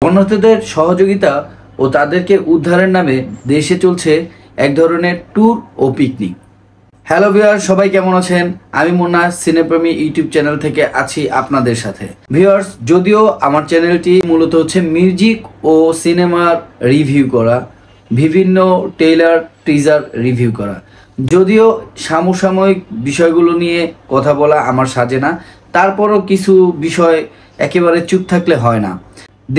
বন্যার্থীদের সহযোগিতা ও তাদেরকে উদ্ধারের নামে দেশে চলছে এক ধরনের ট্যুর ও পিকনিক। হ্যালো ভিউয়ার্স, সবাই কেমন আছেন? আমি মুন্না সিনেপ্রেমী ইউটিউব চ্যানেল থেকে আছি আপনাদের সাথে। ভিউয়ার্স, যদিও আমার চ্যানেলটি মূলত হচ্ছে মিউজিক ও সিনেমার রিভিউ করা, বিভিন্ন ট্রেলার টিজার রিভিউ করা, যদিও সমসাময়িক বিষয়গুলো নিয়ে কথা বলা আমার সাজে না, তারপরও কিছু বিষয় একেবারে চুপ থাকলে হয় না।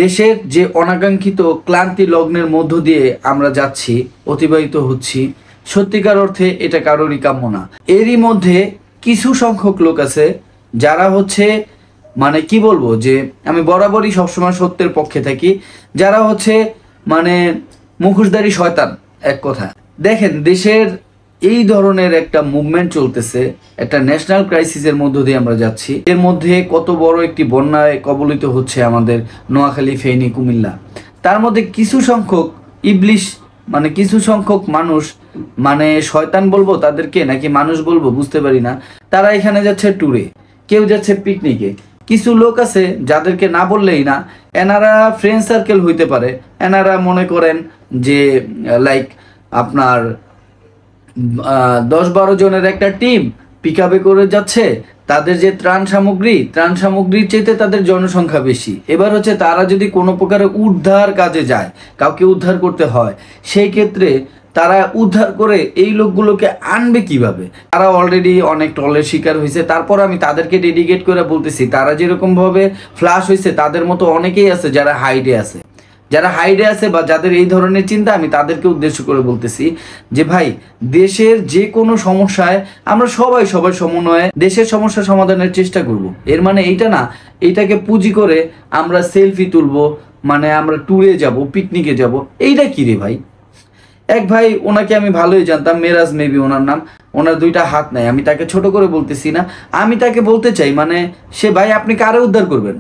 দেশের যে অনাকাঙ্ক্ষিত ক্লান্তি লগ্নের মধ্য দিয়ে আমরা যাচ্ছি, অতিবাহিত হচ্ছি, সত্যিকার অর্থে এটা কারোরই কাম্য না। এরই মধ্যে কিছু সংখ্যক লোক আছে যারা হচ্ছে মানে কি বলবো, যে আমি বরাবরই সবসময় সত্যের পক্ষে থাকি, যারা হচ্ছে মানে মুখোশধারী শয়তান। এক কথা দেখেন, দেশের এই ধরনের একটা মুভমেন্ট চলতেছে, একটা ন্যাশনাল ক্রাইসিসের মধ্য দিয়ে আমরা যাচ্ছি। এর মধ্যে কত বড় একটি বন্যায় কবলিত হচ্ছে আমাদের নোয়াখালী, ফেনী, কুমিল্লা। তার মধ্যে কিছু সংখ্যক ইবলিশ মানে কিছু সংখ্যক মানুষ, মানে শয়তান বলবো তাদেরকে নাকি মানুষ বলবো বুঝতে পারি না, তারা এখানে যাচ্ছে ট্যুরে, কেউ যাচ্ছে পিকনিকে। কিছু লোক আছে যাদেরকে না বললেই না, এনারা ফ্রেন্ড সার্কেল হইতে পারে, এনারা মনে করেন যে লাইক আপনার 10-12 জনের একটা টিম পিক আপে করে যাচ্ছে, তাদের যে ত্রাণ সামগ্রীর চাইতে তাদের জনসংখ্যা বেশি। এবার হচ্ছে তারা যদি কোনো প্রকারে উদ্ধার কাজে যায়, কাউকে উদ্ধার করতে হয়, সেই ক্ষেত্রে তারা উদ্ধার করে এই লোকগুলোকে আনবে কিভাবে? তারা অলরেডি অনেক ট্রলের শিকার হয়েছে। তারপর আমি তাদেরকে ডেডিকেট করে বলতেছি, তারা যেরকমভাবে ফ্লাশ হয়েছে তাদের মতো অনেকেই আছে যারা হাইডে আছে বা যাদের এই ধরনের চিন্তা, আমি তাদেরকে উদ্দেশ্য করে বলতেছি যে ভাই, দেশের যে কোনো সমস্যায় আমরা সবাই সমন্বয়ে দেশের সমস্যা সমাধানের চেষ্টা করব। এর মানে এইটা না, এইটাকে পুঁজি করে আমরা সেলফি তুলবো, মানে আমরা ট্যুরে যাব, পিকনিকে যাব। এইটা কি রে ভাই? এক ভাই, ওনাকে আমি ভালোই জানতাম, মেরাজ মেবি ওনার নাম, ওনার 2টা হাত নাই। আমি তাকে ছোট করে বলতেছি না, আমি তাকে বলতে চাই, মানে সে ভাই আপনি কারে উদ্ধার করবেন?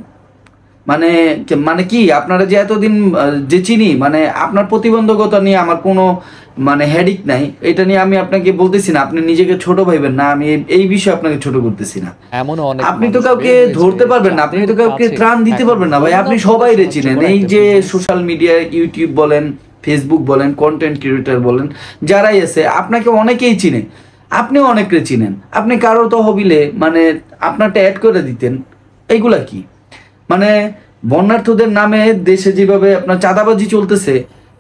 মানে কি আপনারা যে এতদিন যে চিনি, মানে আপনার প্রতিবন্ধকতা নিয়ে আমার কোনো মানে হেডিক নাই, এটা নিয়ে আমি আপনাকে বলতেছি না, আপনি নিজেকে ছোট ভাইবেন না, আমি এই বিষয়ে আপনাকে ছোট করতেছি না। আপনি তো কাউকে ধরতে পারবেন না, আপনি তো কাউকে ত্রাণ দিতে পারবেন না ভাই, আপনি সবাই রে চিনেন। এই যে সোশ্যাল মিডিয়া, ইউটিউব বলেন, ফেসবুক বলেন, কন্টেন্ট ক্রিয়েটর বলেন, যারাই আছে আপনাকে অনেকেই চিনে, আপনিও অনেকরে চিনেন। আপনি কারো তহবিলে মানে আপনারটা অ্যাড করে দিতেন। এইগুলা কি মানে বন্যার্থদের নামে দেশে যেভাবে আপনার চাঁদাবাজি চলতেছে,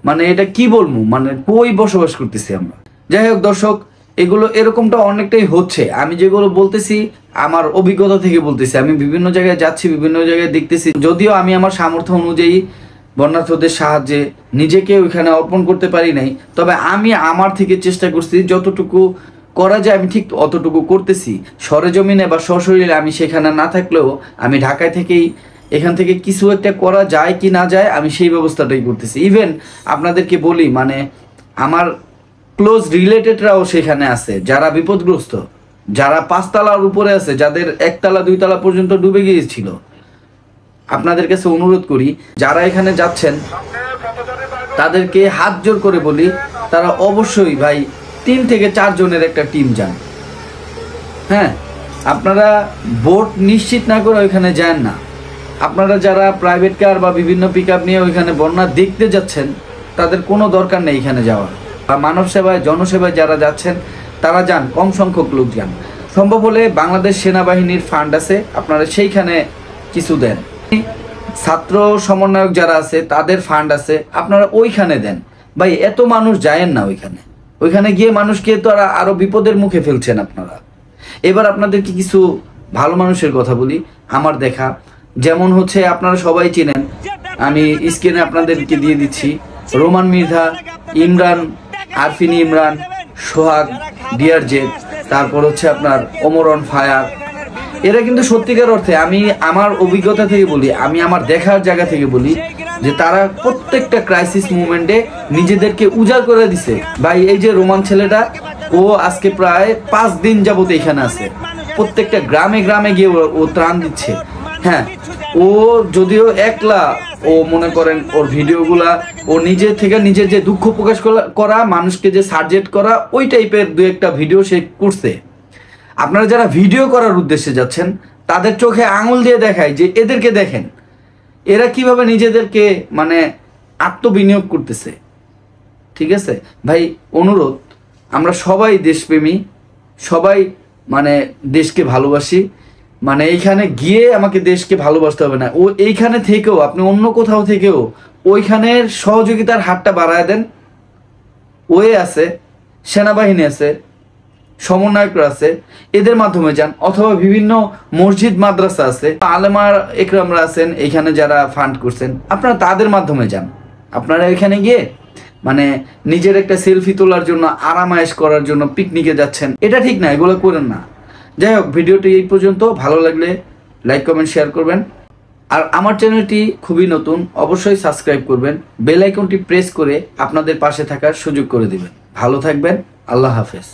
মানে এটা কি বলবো, মানে কই বসবাস করতেছি আমরা? যাই হোক দর্শক, এগুলো এরকমটা অনেকটাই হচ্ছে। আমি যেগুলো বলতেছি আমার অভিজ্ঞতা থেকে বলতেছি, আমি বিভিন্ন জায়গায় যাচ্ছি, বিভিন্ন জায়গায় দেখতেছি। যদিও আমি আমার সামর্থ্য অনুযায়ী বন্যার্থদের সাহায্যে নিজেকে ওইখানে অর্পণ করতে পারি নাই, তবে আমি আমার থেকে চেষ্টা করছি, যতটুকু করা যায় আমি ঠিক অতটুকু করতেছি। সরেজমিনে বা সশরীরে আমি সেখানে না থাকলেও আমি ঢাকায় থেকেই এখান থেকে কিছু একটা করা যায় কি না যায় আমি সেই ব্যবস্থাটাই করতেছি। ইভেন আপনাদেরকে বলি, মানে আমার ক্লোজ রিলেটেডরাও সেখানে আছে যারা বিপদগ্রস্ত, যারা 5 তলার উপরে আছে, যাদের 1 তলা 2 তলা পর্যন্ত ডুবে গিয়েছিল। আপনাদের কাছে অনুরোধ করি, যারা এখানে যাচ্ছেন তাদেরকে হাত জোর করে বলি, তারা অবশ্যই ভাই 3 থেকে 4 জনের একটা টিম যান। হ্যাঁ, আপনারা বোট নিশ্চিত না করে ওইখানে যান না। আপনারা যারা প্রাইভেট কার বা বিভিন্ন পিক আপ নিয়ে ওইখানে বন্যা দেখতে যাচ্ছেন, তাদের কোনো দরকার নেই এখানে যাওয়ার। বা মানব সেবায়, জনসেবায় যারা যাচ্ছেন তারা যান, কম সংখ্যক লোক যান। সম্ভব হলে বাংলাদেশ সেনাবাহিনীর ফান্ড আছে, আপনারা সেইখানে কিছু দেন। ছাত্র সমন্বয়ক যারা আছে তাদের ফান্ড আছে, আপনারা ওইখানে দেন। ভাই এত মানুষ যায়েন না ওইখানে গিয়ে মানুষকে তো আরো বিপদের মুখে ফেলছেন আপনারা। এবার আপনাদেরকে কিছু ভালো মানুষের কথা বলি আমার দেখা, যেমন হচ্ছে আপনারা সবাই চিনেন, আমি স্ক্রিনে আপনাদেরকে দিয়ে দিচ্ছি, রোমান মৃধা, ইমরান, আরফিন ইমরান, সোহাগ, ডিয়ারজেট, তারপর হচ্ছে আপনার ওমর অন ফায়ার। এরা কিন্তু সত্যিকার অর্থে, আমি আমার অভিজ্ঞতা থেকে বলি, আমি আমার দেখার জায়গা থেকে বলি, যে তারা প্রত্যেকটা ক্রাইসিস মুভমেন্টে নিজেদেরকে উজাড় করে দিছে। ভাই এই যে রোমান ছেলেটা, ও আজকে প্রায় 5 দিন যাবত এখানে আছে, প্রত্যেকটা গ্রামে গ্রামে গিয়ে ও ত্রাণ দিচ্ছে। হ্যাঁ, ও যদিও একলা, ও মনে করেন ওর ভিডিওগুলা ও নিজের থেকে নিজের যে দুঃখ প্রকাশ করা, মানুষকে যে সার্জেক্ট করা, ওই টাইপের 2-1টা ভিডিও সে করছে। আপনারা যারা ভিডিও করার উদ্দেশ্যে যাচ্ছেন তাদের চোখে আঙুল দিয়ে দেখায় যে এদেরকে দেখেন, এরা কিভাবে নিজেদেরকে মানে আত্মবিনিয়োগ করতেছে। ঠিক আছে ভাই, অনুরোধ, আমরা সবাই দেশপ্রেমী, সবাই মানে দেশকে ভালোবাসি। মানে এইখানে গিয়ে আমাকে দেশকে ভালোবাসতে হবে না, ও এইখানে থেকেও আপনি অন্য কোথাও থেকেও ওইখানের সহযোগিতার হাতটা বাড়ায় দেন। ওয়ে আছে, সেনাবাহিনী আছে, সমন্বয়করা আছে, এদের মাধ্যমে যান, অথবা বিভিন্ন মসজিদ মাদ্রাসা আছে, আলেমার একরামরা আছেন এখানে যারা ফান্ড করছেন, আপনারা তাদের মাধ্যমে যান। আপনারা এখানে গিয়ে মানে নিজের একটা সেলফি তোলার জন্য, আরামায়েশ করার জন্য পিকনিকে যাচ্ছেন, এটা ঠিক না, এগুলো করেন না। যাই হোক, ভিডিওটি এই পর্যন্ত। ভালো লাগলে লাইক কমেন্ট শেয়ার করবেন। আর আমার চ্যানেলটি খুবই নতুন, অবশ্যই সাবস্ক্রাইব করবেন, বেল আইকনটি প্রেস করে আপনাদের পাশে থাকার সুযোগ করে দিবেন। ভালো থাকবেন, আল্লাহ হাফেজ।